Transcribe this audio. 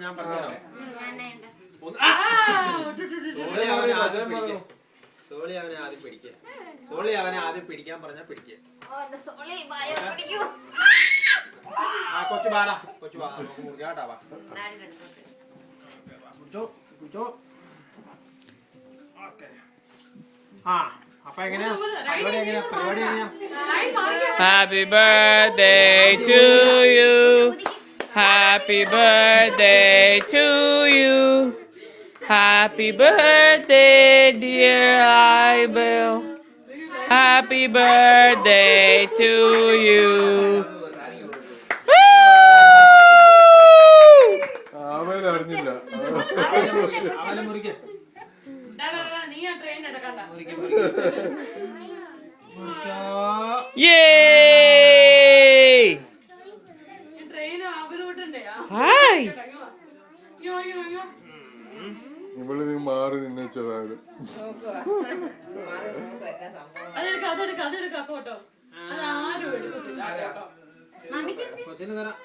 ഞാൻ പറഞ്ഞു സോളി അവനെ ആദ്യം പിടിക്കുക. സോളി അവനെ ആദ്യം പിടിക്കാൻ പറഞ്ഞാ പിടിക്കുക. കൊച്ചു പാടാ, കൊച്ചു പാടാ, നമുക്ക് മുറിക്കാട്ടാ. അപ്പൊ എങ്ങനെയാ പരിപാടി? എങ്ങനെയാ? Happy birthday to you. Happy birthday to you. Happy birthday, dear Ibel. Happy birthday to you. Yay! Hi. ഇവിടെ നീ മാറി നിന്നെ ചെറുതായാലും കൊച്ചിന് തരാം.